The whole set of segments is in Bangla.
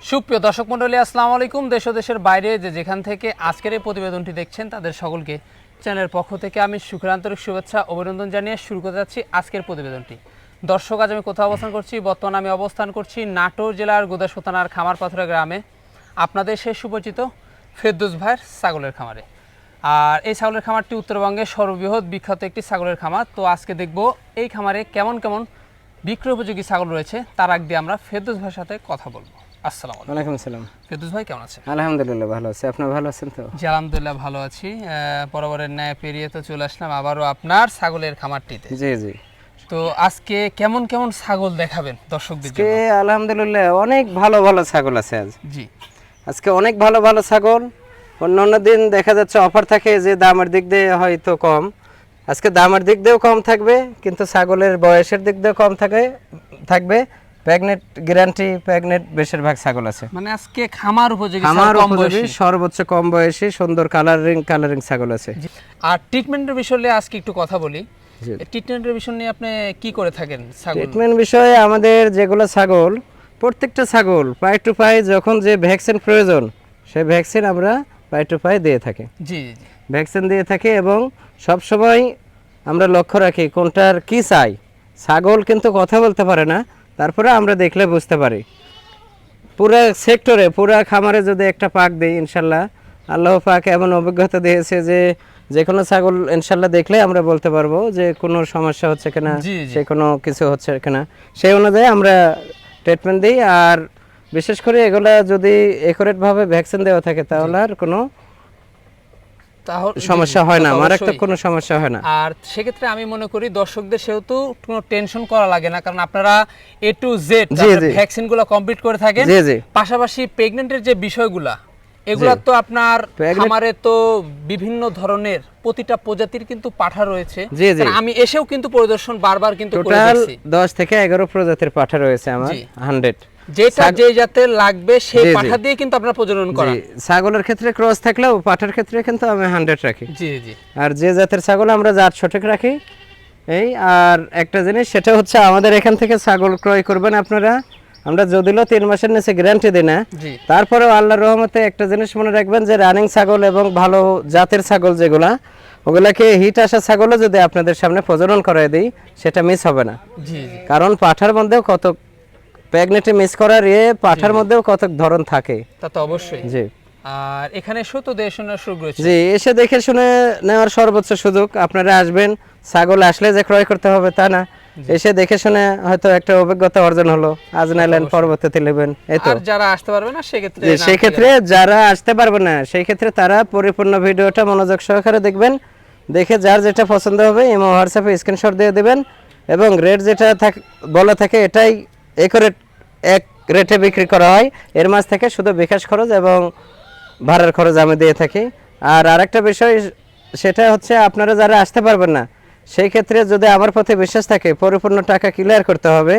সুপ্রিয় দর্শক মণ্ডলী, আসসালামু আলাইকুম। দেশ ও দেশের বাইরে যেখান থেকে আজকের এই প্রতিবেদনটি দেখছেন তাদের সকলকে চ্যানেলের পক্ষ থেকে আমি সুখের শুভেচ্ছা অভিনন্দন জানিয়ে শুরু করতে যাচ্ছি আজকের প্রতিবেদনটি। দর্শক, আজ আমি কোথাও অবস্থান করছি? বর্তমানে আমি অবস্থান করছি নাটোর জেলার গোদাসপুর থানার খামারপাথুরা গ্রামে, আপনাদের সেই সুপরিচিত ফেরদৌস ভাইয়ের ছাগলের খামারে। আর এই ছাগলের খামারটি উত্তরবঙ্গের সর্ববৃহৎ বিখ্যাত একটি ছাগলের খামার। তো আজকে দেখব এই খামারে কেমন কেমন বিক্রয় উপযোগী ছাগল রয়েছে। তার আগে আমরা ফেরদৌস ভাইয়ের সাথে কথা বলবো। আসসালামু ওয়ালাইকুম আসসালাম। ফেরদৌস ভাই, কেমন আছেন? আলহামদুলিল্লাহ ভালো আছি, আপনি ভালো আছেন তো? জি আলহামদুলিল্লাহ ভালো আছি। বরাবরের ন্যায় পেরিয়ে তো চলে আসলাম আবারও আপনার ছাগলের খামারটিতে। জি জি। তো আজকে কেমন কেমন ছাগল দেখাবেন দর্শকদের আজকে জন্য? আলহামদুলিল্লাহ অনেক ভালো ভালো ছাগল আছে আজ। জি, আজকে অনেক ভালো ভালো ছাগল। অন্যান্য দিন দেখা যাচ্ছে অফার থাকে যে দামের দিক দিয়ে হয়তো কম, আজকে দামের দিক দিয়েও কম থাকবে, কিন্তু ছাগলের বয়সের দিক দিয়েও কম থাকবে। প্রেগনেন্ট গ্যারান্টি, প্রেগনেন্ট বেশিরভাগ ছাগল আছে। মানে আজকে খামার উপযোগী আমার কম উপযোগী বয়সী। সর্বোচ্চ কম বয়সী সুন্দর কালারিং ছাগল আছে। জি। আর ট্রিটমেন্টের বিষয় নিয়ে আজকে একটু কথা বলি। জি। ট্রিটমেন্টের বিষয় নিয়ে আপনি কি করে থাকেন ছাগল? ট্রিটমেন্ট বিষয়ে আমাদের যেগুলো ছাগল, প্রত্যেকটা ছাগল পাই টু পাই যখন যে ভ্যাকসিন প্রয়োজন সেই ভ্যাকসিন আমরা পাই টু পাই দিয়ে থাকি। জি জি। ভ্যাকসিন দিয়ে থাকি এবং সব সময় আমরা লক্ষ্য রাখি কোনটার কি চাই। ছাগল কিন্তু কথা বলতে পারে না, তারপরে আমরা দেখলে বুঝতে পারি। পুরা সেক্টরে, পুরা খামারে যদি একটা পাক দিই, ইনশাল্লাহ আল্লাহ পাক এমন অভিজ্ঞতা দিয়েছে যে কোনো ছাগল ইনশাল্লাহ দেখলে আমরা বলতে পারবো যে কোনো সমস্যা হচ্ছে কিনা, জি, জি। সে কোনো কিছু হচ্ছে কিনা, সেই অনুযায়ী আমরা ট্রিটমেন্ট দিই। আর বিশেষ করে এগুলা যদি একুরেটভাবে ভ্যাকসিন দেওয়া থাকে তাহলে আর কোনো তাহলে সমস্যা হয় না, তা তো মারাত্মক অবশ্যই। কোনো সমস্যা হয় না। আর সেক্ষেত্রে আমি মনে করি দর্শকদের সেহেতু কোনো টেনশন করা লাগে না, কারণ আপনারা এ to Z G, G. ভ্যাকসিনগুলো complete করে থাকেন। জি জি। পাশাপাশি প্রেগনেন্টের যে বিষয়গুলা, এগুলা তো আপনার খামারে তো বিভিন্ন ধরনের প্রতিটা প্রজাতির কিন্তু পাঠা রয়েছে। জি, জি। কারণ আমি এসেও কিন্তু পরিদর্শন বারবার কিন্তু করে টোটাল দেখছি। 10 থেকে 11 প্রজাতির পাঠা রয়েছে আমার। জি। 100 যেটা যে জাতের লাগবে সেই জি, জি। পাঠা দিয়ে কিন্তু আপনারা প্রজনন করেন। জি, ছাগলের ক্ষেত্রে ক্রস থাকলেও পাঠার ক্ষেত্রে কিন্তু আমি 100 রাখি। জি জি। আর যে জাতের ছাগল আমরা জাত সঠিক রাখি। এই আর একটা জিনিস, সেটা হচ্ছে আমাদের এখান থেকে ছাগল ক্রয় করবেন আপনারা, আমরা যদিও 3 মাসের নিচে গ্যারান্টি দিই না, জি। তারপরেও আল্লাহর রহমতে একটা জিনিস মনে রাখবেন যে রানিং ছাগল এবং ভালো জাতের ছাগল যেগুলা, ওগুলাকে হিট আসা ছাগলও যদি আপনাদের সামনে প্রজনন করায় দিই সেটা মিস হবে না। জি জি। কারণ পাঠার মধ্যেও কত প্রেগনেন্টে মিস করার পাঠার মধ্যেও কত ধরন থাকে। তা তো অবশ্যই। জি আর এখানে শুধু দেশনের সুযোগ রয়েছে। জি, এসে দেখে শুনে নেওয়ার সর্বোচ্চ সুযোগ। আপনারা আসবেন, ছাগল আসলে যে ক্রয় করতে হবে তা না, এসে দেখে শুনে হয়তো একটা অভিজ্ঞতা অর্জন হলো, আজ নাইলেন পরবর্তীতে নেবেন, এই তো। আর যারা আসতে পারবে না সেক্ষেত্রে জি, সেই ক্ষেত্রে যারা আসতে পারবে না সেই ক্ষেত্রে তারা পরিপূর্ণ ভিডিওটা মনোযোগ সহকারে দেখবেন, দেখে যার যেটা পছন্দ হবে ইমো হোয়াটসঅ্যাপে স্ক্রিনশট দিয়ে দেবেন, এবং রেট যেটা বলা থাকে এটাই এক রেটে বিক্রি করা হয়। এর মাঝ থেকে শুধু বিকাশ খরচ এবং ভাড়ার খরচ আমি দিয়ে থাকি। আর আরেকটা বিষয়, সেটা হচ্ছে আপনারা যারা আসতে পারবেন না সেই ক্ষেত্রে যদি আমার প্রতি বিশ্বাস থাকে, পরিপূর্ণ টাকা ক্লিয়ার করতে হবে।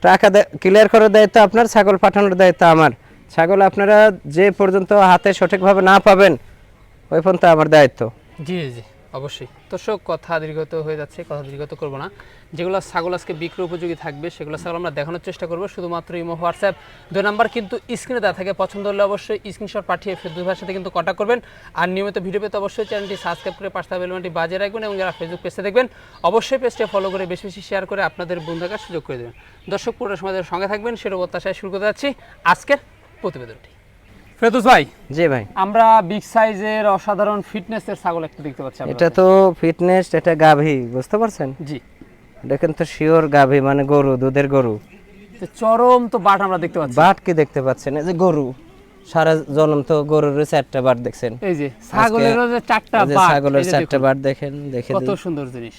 টাকা ক্লিয়ার করার দায়িত্ব আপনার, ছাগল পাঠানোর দায়িত্ব আমার। ছাগল আপনারা যে পর্যন্ত হাতে সঠিকভাবে না পাবেন ওই পর্যন্ত আমার দায়িত্ব। জি জি অবশ্যই। দর্শক, কথা দীর্ঘত হয়ে যাচ্ছে, কথা দীর্ঘত করবো না। যেগুলো ছাগল আজকে বিক্রয় উপযোগী থাকবে সেগুলো ছাগল আমরা দেখানোর চেষ্টা করবো। শুধুমাত্র ইমো হোয়াটসঅ্যাপ 2 নাম্বার কিন্তু স্ক্রিনে দেওয়া থাকে। পছন্দ হলে অবশ্যই স্ক্রিনশট পাঠিয়ে ফেরদৌস ভাইয়ের সাথে কিন্তু কন্ট্যাক্ট করবেন। আর নিয়মিত ভিডিও পেতে অবশ্যই চ্যানেলটি সাবস্ক্রাইব করে পাশে বেল বাটনটি বাজিয়ে রাখবেন, এবং যারা ফেসবুক পেজে দেখবেন অবশ্যই পেজটি ফলো করে বেশি বেশি শেয়ার করে আপনাদের বন্ধু থাকার সুযোগ করে দেবেন। দর্শক, পুরো সময় সঙ্গে থাকবেন সেটা প্রত্যাশায় শুরু করতে যাচ্ছি আজকের প্রতিবেদনটি। ফেরদৌস ভাই, জি ভাই, আমরা বিগ সাইজের অসাধারণ ফিটনেসের ছাগল একটা দেখতে পাচ্ছি। এটা তো ফিটনেস, এটা গাভী, বুঝতে পারছেন? জি। দেখেন তো শিওর গাভী, মানে গরু, দুধের গরু। চরম তো বাট আমরা দেখতে পাচ্ছি। বাট কি দেখতে পাচ্ছেন? এই যে গরু, সারা জন্ম তো গরুর 4টা বাট দেখছেন। এই যে ছাগলেরও যে 4টা এই যে বাট, ছাগলের এই যে 4টা দেখুন, বাট দেখেন, দেখে কত সুন্দর জিনিস।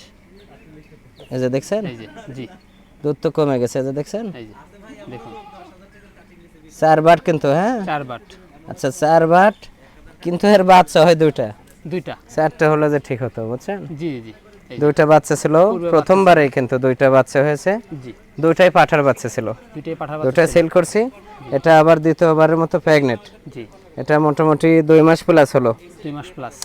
এই যে দেখছেন, এই যে জি, দুধ তো কমে গেছে, এই যে দেখছেন এই যে দেখুন 4 বাট কিন্তু, হ্যাঁ 4 বাট। আচ্ছা 4 বাট, কিন্তু এর বাচ্চা হয় দুইটা। 2টা। 4টা হলে যে ঠিক হতো, বুঝছেন? জি জি। এই যে, দুইটা বাচ্চা ছিল প্রথমবারেই, কিন্তু দুইটা বাচ্চা হয়েছে। জি, দুইটাই পাঠার বাচ্চা ছিল, দুইটাই পাঠা দুইটা বাচ্চা। সেল করছি। এটা আবার দ্বিতীয়বারের মতো প্রেগনেন্ট। জি, এটা মোটামুটি 2 মাস প্লাস হলো, 2 মাস প্লাস।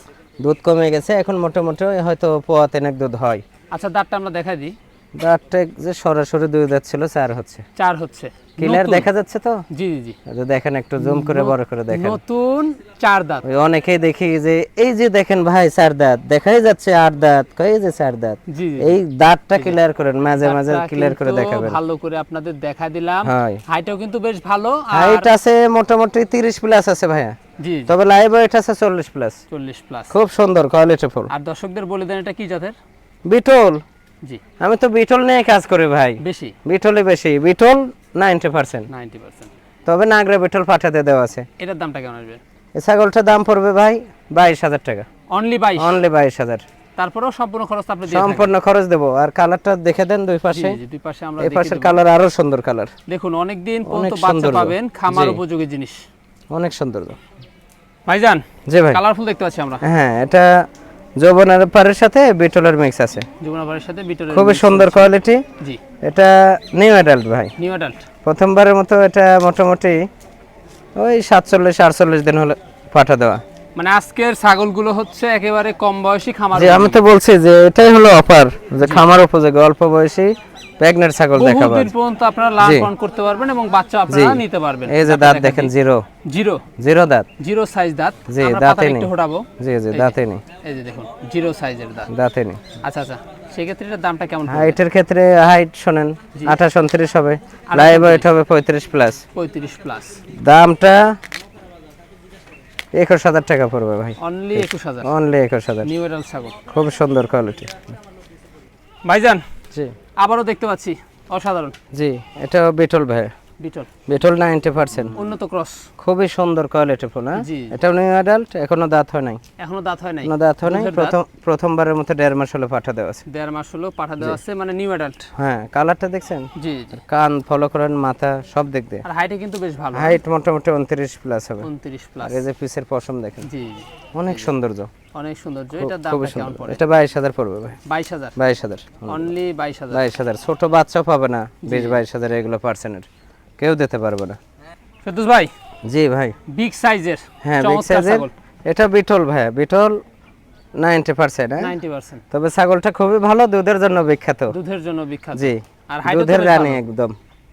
দুধ কমে গেছে, এখন মোটামুটি হয়তো পোয়া 3 দুধ হয়। আচ্ছা, দাঁতটা আমরা দেখাই দিই। দাঁতটা যে সরাসরি 2 দাঁত ছিল 4 হচ্ছে। 4 হচ্ছে। ক্লিয়ার নতুন। দেখা যাচ্ছে তো? জি জি। যে দেখেন একটু জুম করে বড় করে দেখেন। নতুন 4 দাঁত। ওই অনেকেই দেখি যে এই যে দেখেন ভাই 4 দাঁত দেখাই যাচ্ছে 8 দাঁত কই যে 4 দাঁত। জি জি। এই দাঁতটা ক্লিয়ার করেন, মাঝে মাঝে ক্লিয়ার করে দেখাবেন। ভালো করে আপনাদের দেখা দিলাম। হ্যাঁ, হাইটও কিন্তু বেশ ভালো। হাইট আছে মোটামুটি 30 প্লাস আছে ভাইয়া। জি। তবে লাইভ ওয়েট আছে 40 প্লাস। 40 প্লাস। খুব সুন্দর কোয়ালিটি ফুল। আর দর্শকদের বলে দেন এটা কি জাতের? বিটল। জি। আমি তো বিটল নিয়ে কাজ করি ভাই। বেশি। বিটলই বেশি। বিটল 90%। 90%। তবে নাগরা বিটল পাঠাতে দেওয়া আছে। এটার দামটা কেমন আসবে? এই ছাগলটার দাম পড়বে ভাই 22,000 টাকা। অনলি 22। অনলি 22,000। তারপরেও সম্পূর্ণ খরচ আপনি দিয়ে সম্পূর্ণ খরচ দেব। আর কালারটা দেখে দেন দুই পাশে। জি জি, দুই পাশে আমরা এই পাশের কালার আরো সুন্দর কালার। দেখুন অনেক দিন অনেক পর্যন্ত বাচ্চা সৌন্দর্য। পাবেন, খামার জি। উপযোগী জিনিস। অনেক সুন্দর। ভাইজান, জি ভাই। কালারফুল দেখতে পাচ্ছি আমরা। হ্যাঁ, এটা যৌবনের পারের সাথে বিটলের মিক্স আছে। যমুনাপাড়ার সাথে বিটলের খুবই mix সুন্দর আছে। কোয়ালিটি। জি। এটা নিউ অ্যাডাল্ট ভাই। New adult. প্রথমবারের মতো এটা মোটামুটি ওই 47-48 দিন হলে পাঠা দেওয়া। মানে আজকের ছাগলগুলো হচ্ছে একেবারে কম বয়সী খামার। যে আমি তো বলছি যে এটাই হলো অফার, যে খামার উপযোগী অল্প বয়সী প্রেগন্যান্ট ছাগল দেখাবো। বহুদিন পর্যন্ত আপনারা লালন পালন করতে পারবেন এবং বাচ্চা আপনারা নিতে পারবেন। এই যে দাঁত দেখেন জিরো জিরো দাঁত, জিরো সাইজ দাঁত। জি, আমরা দাঁতে পাতা নেই। একটু হটাবো। জি জি, দাঁতে নেই। এই যে দেখুন জিরো সাইজের দাঁত। দাঁতে নেই। আচ্ছা আচ্ছা, সেই ক্ষেত্রে এটার দামটা কেমন পড়বে? হাইটের ক্ষেত্রে হাইট শুনেন 28-29 হবে, লাইভ ওয়েট হবে 35 প্লাস। 35 প্লাস। দামটা 21,000 টাকা পড়বে ভাই। অনলি 21,000। অনলি 21,000। নিউ অ্যাডাল্ট ছাগল। খুব সুন্দর কোয়ালিটি। ভাইজান, জি আবারও দেখতে পাচ্ছি অসাধারণ জি, এটা বিটল ভাই। বিটল। বিটল 90%। উন্নত ক্রস। খুবই সুন্দর কোয়ালিটি ফুল। হ্যাঁ, জি। এটাও নিউ অ্যাডাল্ট, এখনো দাঁত হয় নাই। এখনো দাঁত হয় নাই। এখনো দাঁত হয় নাই, দুধের দাঁত। প্রথমবারের মতো 1.5 মাস হলো পাঠা দেওয়া আছে। 1.5 মাস হলো পাঠা দেওয়া আছে, মানে নিউ অ্যাডাল্ট। হ্যাঁ, কালারটা দেখছেন? জি জি। কান ফলো করেন, মাথা সব দিক দিয়ে। আর হাইটে কিন্তু বেশ ভালো। হাইট মোটামুটি 29 প্লাস হবে। 29 প্লাস। আর এই যে পিসের পশম দেখেন, জি জি। অনেক সৌন্দর্য। অনেক সৌন্দর্য। এটার খুবই দামটা কেমন সুন্দর। পড়ে? এটা 22,000 পড়বে ভাই। 22,000। 22,000। অনলি 22,000। 22,000। ছোট বাচ্চাও পাবে না 20-22,000 এগুলো পার্সেন্টের, কেউ দিতে পারবে না। ফেরদৌস ভাই, জি ভাই। বিগ সাইজের। হ্যাঁ, বিগ চমৎকার সাইজের। ছাগল। এটা বিটল ভাই, বিটল 90%। হ্যাঁ, 90%। তবে ছাগলটা খুবই ভালো, দুধের জন্য বিখ্যাত। দুধের জন্য বিখ্যাত। জি, আর হাইটও দুধের রানী একদম।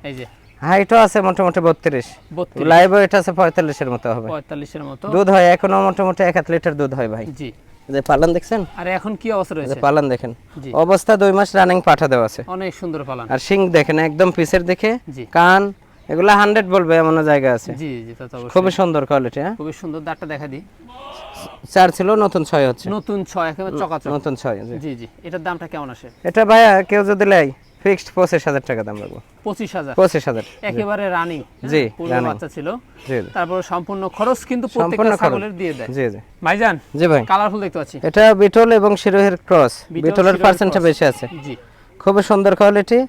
এই যে হাইটও আছে মোটামুটি 32। 32। লাইভ ওয়েট আছে 45 এর মতো হবে। 45 এর মতো। দুধ হয় এখনো মোটামুটি 1 লিটার দুধ হয় ভাই। জি। যে পালন দেখছেন? আর এখন কি অবস্থা যে রয়েছে? পালন দেখেন, জি। অবস্থা 2 মাস রানিং পাঠা দেওয়া আছে। অনেক সুন্দর পালন। আর শিং দেখেন একদম পিসের দেখে, জি। কান এগুলা 100 বলবে এমন জায়গা আছে। জি জি, তা তো অবশ্যই। খুবই সুন্দর কোয়ালিটি। হ্যাঁ, খুবই সুন্দর। দাঁতটা দেখা দিই। 4 ছিল, নতুন 6 হচ্ছে। নতুন 6 একেবারে চকাচক। নতুন 6। জি। জি জি। এটার দামটা কেমন আসে? এটা ভাইয়া কেউ যদি লাই ফিক্সড 25,000 টাকা দাম রাখবো। 25,000। 25,000। একেবারে রানিং। জি, পূর্ব running। বাচ্চা ছিল। জি জি। তারপর সম্পূর্ণ খরচ কিন্তু প্রত্যেকটা সম্পূর্ণ খরচ। ছাগলের দিয়ে দেয়। জি জি। ভাইজান, জি ভাই। কালারফুল দেখতে পাচ্ছি। এটা বিটল এবং শিরোহের ক্রস। বিটল, বিটলের শিরোহের পার্সেন্টটা cross। বেশি আছে। জি। খুবই সুন্দর কোয়ালিটি।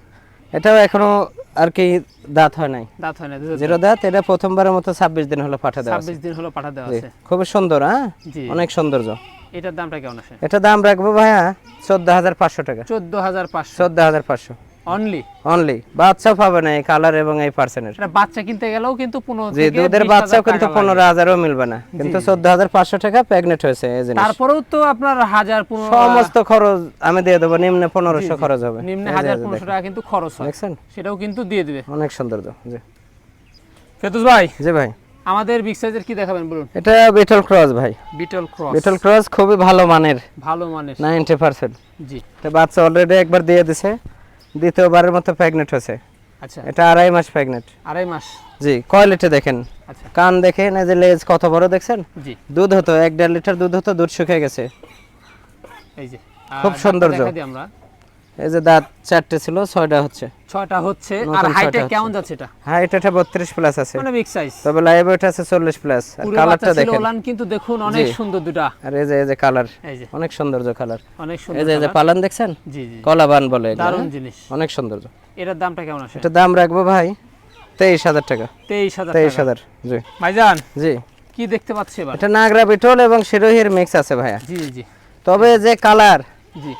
এটাও এখনো আর কি দাঁত হয় নাই, দাঁত হয় না। জিরো দাঁত। এটা প্রথমবারের মতো 26 দিন হলো পাঠা দেওয়া আছে। 26 দিন হলো পাঠা দেওয়া জি, আছে। খুবই সুন্দর। হ্যাঁ, জি। অনেক সৌন্দর্য। এটার দামটা কেমন আসে? এটা দাম রাখবো ভাইয়া 14,500 টাকা। 14,500। 14,500 অনলি। অনলি। বাচ্চাও পাবে না এই কালার এবং এই পার্সেন্টের। এটা বাচ্চা কিনতে গেলেও কিন্তু 15 জি, থেকে দুধের 20,000 বাচ্চাও কিন্তু টাকা লাগে। 15,000ও মিলবে না, কিন্তু 14,500 টাকা প্রেগনেন্ট হয়েছে এই জিনিস। তারপরেও তো আপনার 1000-15 সমস্ত খরচ আমি দিয়ে দেবো, নিম্নে 1,500 খরচ হবে। নিম্নে এই যে 1000-1500 টাকা কিন্তু খরচ হয়। দেখছেন? সেটাও কিন্তু দিয়ে দিবে। অনেক সৌন্দর্য। জি ফেরদৌস ভাই, জি ভাই। আমাদের বিগ সাইজের কি দেখাবেন বলুন? এটা বিটল ক্রস ভাই। বিটল ক্রস। বিটল ক্রস খুবই ভালো মানের, ভালো মানের। 90%। জি। এটা বাচ্চা অলরেডি একবার দিয়ে দিছে, দ্বিতীয়বারের মতো প্রেগনেন্ট হয়েছে। আচ্ছা। এটা 2.5 মাস প্রেগনেন্ট। 2.5 মাস। জি, কোয়ালিটি দেখেন, আচ্ছা। কান দেখেন, এই যে লেজ কত বড় দেখছেন। জি। দুধ হতো 1.5 লিটার দুধ হতো, দুধ শুকিয়ে গেছে। এই যে খুব দাঁতটা সৌন্দর্য। দেখা দিই আমরা। এই যে দাঁত 4টে ছিল, 6টা হচ্ছে। 6টা হচ্ছে। নতুন আর 6টা হাইটে হচ্ছে। কেমন যাচ্ছে এটা? হাইট এটা 32 প্লাস আছে, মানে বিগ সাইজ। তবে লাইভ ওয়েট আছে 40 প্লাস। আর পুরো কালারটা বাচ্চা ছিল দেখেন। ওলান কিন্তু দেখুন অনেক জি। সুন্দর দুটা। আর এই যে কালার, এই যে অনেক সৌন্দর্য কালার। অনেক এই সুন্দর যে colour। পালান দেখছেন, জি জি। কলাবান বলে এগুলো, দারুণ হ্যাঁ? জিনিস। অনেক সৌন্দর্য। এটার দামটা কেমন আসে? এটা দাম রাখবো ভাই 23,000 টাকা। 23,000 টাকা। 23,000। জি ভাইজান, জি। কি দেখতে পাচ্ছি এবার? এটা নাগরা বিটল এবং শিরোহির মিক্স আছে ভাইয়া। জি জি। তবে যে কালার, জি।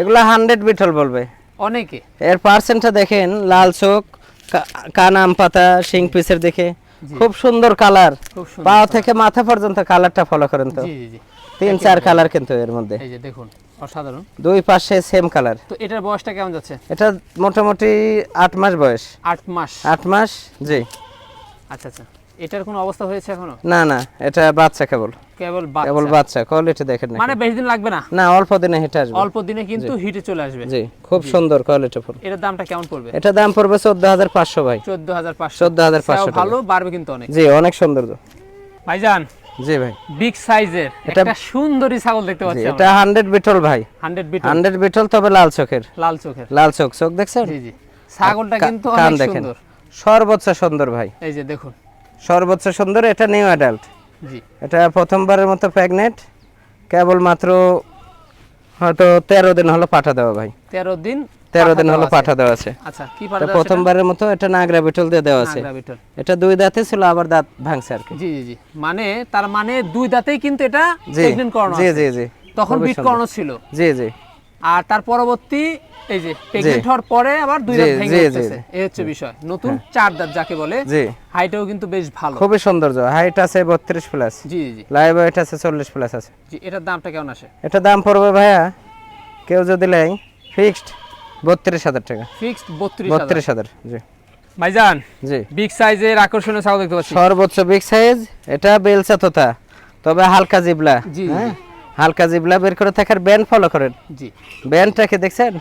এগুলা 100 বিটল বলবে। অনেকে। এর পার্সেন্টটা দেখেন, লাল চোখ, কান আম পাতা, শিং পিসের দেখে খুব সুন্দর কালার। খুব সুন্দর। পা থেকে মাথা পর্যন্ত কালারটা ফলো করেন তো, জি জি জি। 3-4 কালার কিন্তু এর মধ্যে। এই যে দেখুন অসাধারণ। দুই পাশে সেম কালার। তো এটার বয়সটা কেমন যাচ্ছে? এটা মোটামুটি 8 মাস বয়স। 8 মাস। 8 মাস, জি। আচ্ছা আচ্ছা, এটার কোনো অবস্থা হয়েছে এখনো? না না, এটা বাচ্চা কেবল কেবল কেবল বাচ্চা। বাচ্চা। কোয়ালিটি দেখেন না, মানে বেশি দিন লাগবে না? না, অল্প দিনে হিট আসবে। অল্প দিনে কিন্তু হিটে চলে আসবে। জি, খুব সুন্দর কোয়ালিটি ফুল। এটার দামটা কেমন পড়বে? এটা দাম পড়বে 14500 ভাই। 14500। 14500 টাকা। ভালো, বাড়বে কিন্তু অনেক। জি, অনেক সুন্দর। ভাইজান, জি ভাই, বিগ সাইজের একটা সুন্দরী ছাগল দেখতে পাচ্ছি এটা 100 বিটল ভাই। 100 বিট, 100 বিটল, তবে লাল চোখের। লাল চোখের। লাল চোখ, চোখ দেখছেন? জি জি, ছাগলটা কিন্তু কান অনেক দেখেন, সুন্দর। সর্বোচ্চ সুন্দর ভাই। এই যে দেখুন, সর্বোচ্চ সুন্দর। এটা নিউ অ্যাডাল্ট। জি। এটা প্রথমবারের মতো প্রেগনেন্ট, কেবল মাত্র হয়তো 13 দিন হলো পাঠা দেওয়া ভাই। 13 দিন 13 দিন হলো পাঠা দেওয়া আছে। আচ্ছা, কি এটা পাঠা দেওয়া? প্রথমবারের মতো এটা নাগরা বিটল দিয়ে দেওয়া আছে। নাগরা বিটল। এটা দুই দাঁতে ছিল, আবার দাঁত ভাঙছে আর কি। জি জি জি, মানে তার মানে দুই দাঁতেই কিন্তু এটা জি প্রেগন্যান্ট করানো জি আছে। জি জি, তখন খুবই বিট সুন্দর। করানো ছিল। জি জি, আর তার পরবর্তী এই যে প্রেগন্যান্ট হওয়ার পরে আবার দুই জি, দাঁত ভেঙে জি, জি, উঠতেছে। এই হচ্ছে বিষয়। নতুন চার দাঁত যাকে বলে। জি, হাইটও কিন্তু বেশ ভালো। খুবই সৌন্দর্য। হাইট আছে 32 প্লাস, জি জি লাইভ ওয়েট আছে 40 প্লাস আছে। জি, এটার দামটা কেমন আসে? এটা দাম পড়বে ভাইয়া, কেউ যদি নেয় ফিক্সড 32,000 টাকা। ফিক্সড 32,000। 32,000, জি। ভাইজান, জি, বিগ সাইজের আকর্ষণীয় ছাগল দেখতে পাচ্ছি। সর্বোচ্চ বিগ সাইজ। এটা বেলচা তোতা, তবে হালকা জিবলা। জি, হ্যাঁ, হালকা জিবলা বের করে থাকার ব্যান্ড ফলো করেন। জি, ব্যান্ডটাকে দেখছেন?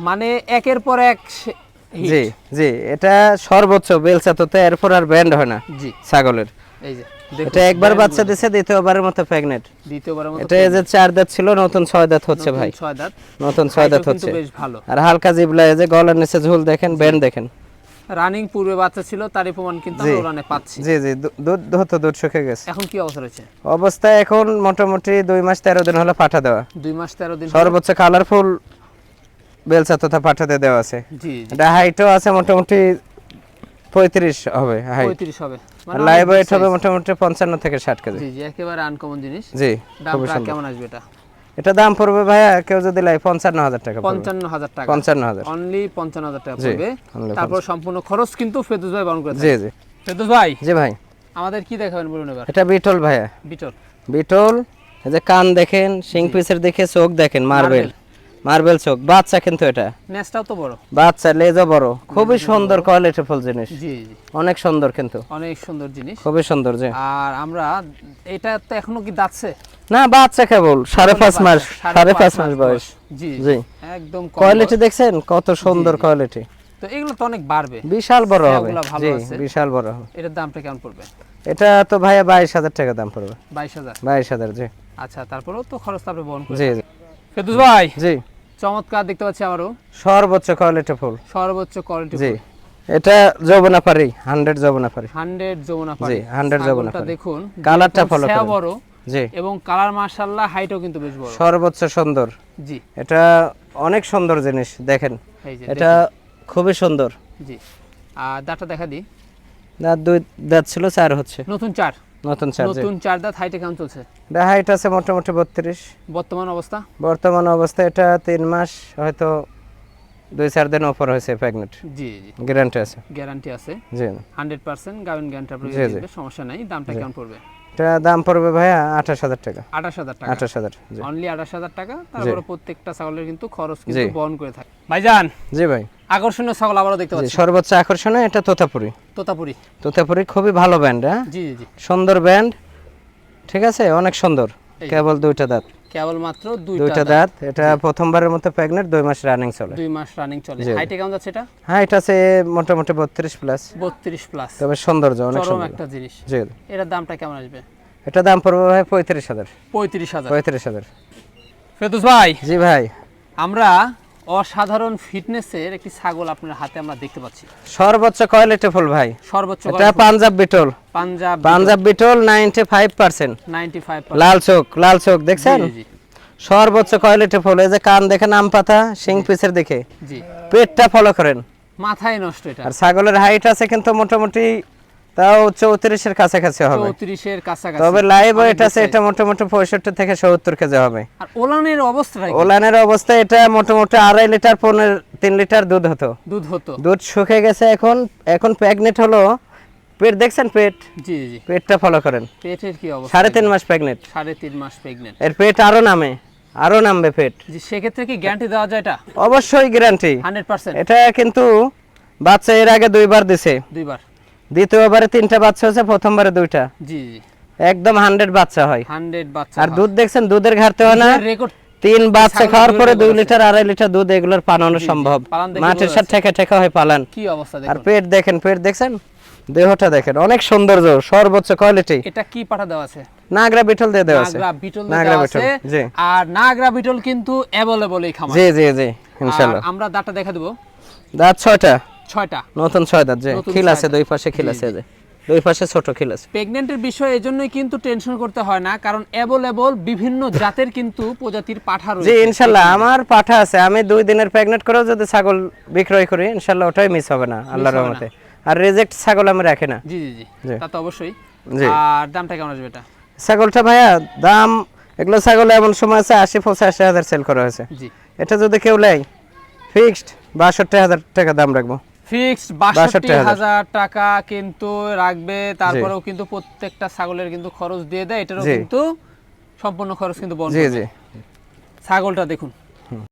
মানে একের পর এক hit। জি জি, এটা সর্বোচ্চ বেলচা তোতা, এরপর আর ব্যান্ড হয় না জি, ছাগলের। এই যে দেখুন, এটা একবার বাচ্চা দিছে, দ্বিতীয়বারের মতো প্রেগনেন্ট। দ্বিতীয়বারের মতো। এটা এই যে 4 দাঁত ছিল, নতুন 6 দাঁত হচ্ছে ভাই। 6 দাঁত। নতুন 6 দাঁত হাইটও কিন্তু হচ্ছে। বেশ ভালো। আর হালকা জিবলা, এই যে গলার নিচে ঝুল দেখেন, ব্যান্ড দেখেন। রানিং পূর্বে বাচ্চা ছিল, তারই প্রমাণ কিন্তু জি। আমরা ওরানে পাচ্ছি। জি জি, দুধ হতো, দুধ শুকে গেছে। এখন কি অবস্থা রয়েছে? অবস্থা এখন মোটামুটি 2 মাস 13 দিন হলো পাঠা দেওয়া। 2 মাস 13 দিন। সর্বোচ্চ কালারফুল বেলচা তথা পাঠাতে দেওয়া আছে। জি জি, এটা হাইটও আছে মোটামুটি 35 হবে হাইট। 35 হবে। আর লাইভ ওয়েট হবে মোটামুটি 55 থেকে 60 কেজি। জি জি, একেবারে আনকমন জিনিস। জি, খুবই দামটা সুন্দর। কেমন আসবে এটা? এটা দাম পড়বে ভাইয়া, কেউ যদি লাই 55,000 টাকা পড়বে। 55,000 টাকা। 55,000, অনলি 55,000 টাকা জি, পড়বে। only তারপর সম্পূর্ণ খরচ কিন্তু ফেরদৌস ভাই বহন করে জি থাকে। জি ফেরদৌস ভাই, জি ভাই। আমাদের কি দেখাবেন বলুন এবার? এটা বিটল ভাইয়া, বিটল। বিটল। এই যে কান দেখেন, শিং পিসের দেখে, চোখ দেখেন মার্বেল, মার্বেল চোখ। বাচ্চা কিন্তু এটা নেসটাও তো বড়। বাচ্চা, লেজও বড়, খুবই সুন্দর কোয়ালিটিফুল জিনিস। জি জি, অনেক সুন্দর, কিন্তু অনেক সুন্দর জিনিস। খুবই সুন্দর। জি, আর আমরা এটা তো এখনো কি দাঁতছে? না, বাচ্চা কেবল 5.5 মাস, 5.5 মাস বয়স। জি জি, জি, একদম কম কোয়ালিটি বয়স। দেখছেন কত সুন্দর জি, জি। কোয়ালিটি। তো এগুলো তো অনেক বাড়বে। বিশাল বড় হবে। সেগুলো ভালো জি, আছে। বিশাল বড় হবে। এটার দামটা কেমন পড়বে? এটা তো ভাইয়া 22,000 টাকা দাম পড়বে। 22,000। 22,000, জি আচ্ছা, তারপরেও তো খরচ আপনি বহন করে। জি জি ফেরদৌস ভাই, জি, চমৎকার দেখতে পাচ্ছি আবারও। সর্বোচ্চ কোয়ালিটিফুল। সর্বোচ্চ কোয়ালিটি। জি, এটা যমুনাপাড়ি, 100 যমুনাপাড়ি। 100 যমুনা পাড়ি। জি, 100 যমুনা ছাগলটা পাড়ি। দেখুন, কালারটা ফলো সেও করুন। বড় জি, এবং কালার মাশাআল্লাহ, হাইটও কিন্তু বেশ বড়। সর্বোচ্চ সুন্দর। জি, এটা অনেক সুন্দর জিনিস দেখেন। এই যে এটা খুবই সুন্দর। দেখুন। জি, আর দাঁতটা দেখা দিই। দাঁত 2 দাঁত ছিল, 4 হচ্ছে। নতুন 4। নতুন 4। জি, নতুন 4 দাঁত। হাইটে কেমন চলছে এটা হাইট আছে মোটামুটি 32। বর্তমান অবস্থা? বর্তমান অবস্থা এটা 3 মাস, হয়তো 2-4 দিন উপর হয়েছে প্রেগনেন্ট। জি জি, গ্যারান্টি আছে। গ্যারান্টি আছে। জি, 100% গাভিন গ্যারান্টি আপনাকে জি, জি। দিবে, সমস্যা নাই। দামটা কেমন পড়বে? এটা দাম পড়বে ভাইয়া 28,000 টাকা। 28,000 টাকা। 28,000, জি অনলি 28,000 টাকা। তারপরে প্রত্যেকটা ছাগলের কিন্তু খরচ কিন্তু জি। বহন করে থাকে। ভাইজান, জি ভাই, আকর্ষণীয় ছাগল আবারও দেখতে জি, পাচ্ছি। সর্বোচ্চ আকর্ষণীয় এটা তোতাপুরি। তোতাপুরি। তোতাপুরি খুবই ভালো ব্যান্ড। হ্যাঁ, জি জি, সুন্দর ব্যান্ড, ঠিক আছে, অনেক সুন্দর। এই। কেবল 2টা দাঁত, কেবল মাত্র 2টা দাঁত। এটা প্রথমবারের মতো প্রেগনেন্ট, 2 মাস রানিং চলে। 2 মাস রানিং চলে। জি। হাইটে কেমন যাচ্ছে এটা? হ্যাঁ, এটা আছে মোটামুটি 32 প্লাস। 32 প্লাস। তবে সৌন্দর্য অনেক চরম সুন্দর। একটা জিনিস। জি, এটার দামটা কেমন আসবে? এটা দাম পড়বে ভাই 35,000। 35,000। 35,000, ফেরদৌস ভাই, জি ভাই। আমরা অসাধারণ ফিটনেসের একটি ছাগল আপনার হাতে আমরা দেখতে পাচ্ছি। সর্বোচ্চ কোয়ালিটিফুল ভাই। সর্বোচ্চ এটা quality। পাঞ্জাব বিটল। পাঞ্জাব বিটল 95%। 95%। লাল চোখ দেখছেন? জি জি সর্বোচ্চ কোয়ালিটিফুল। এই যে কান দেখেন, আম পাতা, শিং পিসের দেখে। জি, পেটটা ফলো করেন। মাথায় নষ্ট এটা। আর ছাগলের হাইট আছে কিন্তু মোটামুটি তাও 34-এর কাছাকাছি হবে। 34-এর কাছাকাছি। তবে লাইভ অনেক ওয়েট আছে big এটা size। মোটামুটি 65 থেকে 70 কেজি হবে। আর ওলানের অবস্থাটা কি? ওলানের অবস্থা এটা মোটামুটি 2.5 লিটার 3 লিটার দুধ হতো। দুধ হতো। দুধ শুকিয়ে গেছে এখন প্রেগনেন্ট হলো। পেট দেখছেন? জি জি, পেটটা ফলো করেন। পেটের কি অবস্থা? 3.5 মাস প্রেগনেন্ট। 3.5 মাস প্রেগন্যান্ট। এর পেট আরো নামে। আরো নামবে পেট। জি, সেক্ষেত্রে কি গ্যারান্টি দেওয়া যায় এটা? অবশ্যই গ্যারান্টি। 100%? এটা কিন্তু বাচ্চা এর আগে 2 বার দিছে, 2 বার, দ্বিতীয়বারে 3টা বাচ্চা হয়েছে, প্রথমবারে 2টা। জি জি, একদম 100 বাচ্চা হয়। 100 বাচ্চা। আর দুধ দেখছেন, দুধের ঘাটতি হয় না। রেকর্ড 3 বাচ্চা ছাগলের খাওয়ার পরে দুধের 2 রেকর্ড লিটার 2.5 লিটার দুধ এগুলোর পালানো জি, জি, সম্ভব। পালান দেখে মাঠের বোঝা সাথে ঠেকা ঠেকা হয় পালান। কি অবস্থা আর দেখুন। পেট দেখেন, পেট দেখছেন, দেহটা দেখেন, অনেক সৌন্দর্য, সর্বোচ্চ কোয়ালিটি। এটা কি পাঠা দেওয়া আছে? নাগরা বিটল দিয়ে দেওয়া আছে। নাগরা বিটল নাগরা দেওয়া বিটল, আছে। জি। আর নাগরা বিটল কিন্তু अवेलेबल এই খামারে। জি জি জি, ইনশাআল্লাহ। আর আমরা দাঁতটা দেখা দেব। দাঁত 6টা, 6টা নতুন 6 দাঁত, যে নতুন খিল 6 আছে দাঁত। দুই পাশে, খিল জি, আছে, জি। যে দুই পাশে ছোট খিল আছে। প্রেগন্যান্টের বিষয় এজন্যই কিন্তু টেনশন করতে হয় না, কারণ अवेलेबल বিভিন্ন জাতের কিন্তু প্রজাতির পাঠা জি রয়েছে। ইনশাআল্লাহ, আমার পাঠা আছে। আমি 2 দিনের প্রেগন্যান্ট করেও যদি ছাগল বিক্রয় করি, ইনশাআল্লাহ ওটাই মিস হবে না আল্লাহর হবে না। রহমতে। আর রিজেক্ট ছাগল আমি রাখি না। জি জি জি, জি। তা তো অবশ্যই। জি। আর দামটা কেমন আসবে এটা? ছাগলটা ভাইয়া দাম, এগুলো ছাগল এমন সময় আছে 80-85 হাজার সেল করা হয়েছে। জি, এটা যদি কেউ নেয়, ফিক্সড 62,000 টাকা দাম রাখবো। ফিক্সড 62,000 টাকা কিন্তু রাখবে। তারপরেও কিন্তু প্রত্যেকটা ছাগলের কিন্তু খরচ দিয়ে দেয়, এটারও জি। কিন্তু সম্পূর্ণ খরচ কিন্তু বহন জি করবে। জি, ছাগলটা দেখুন,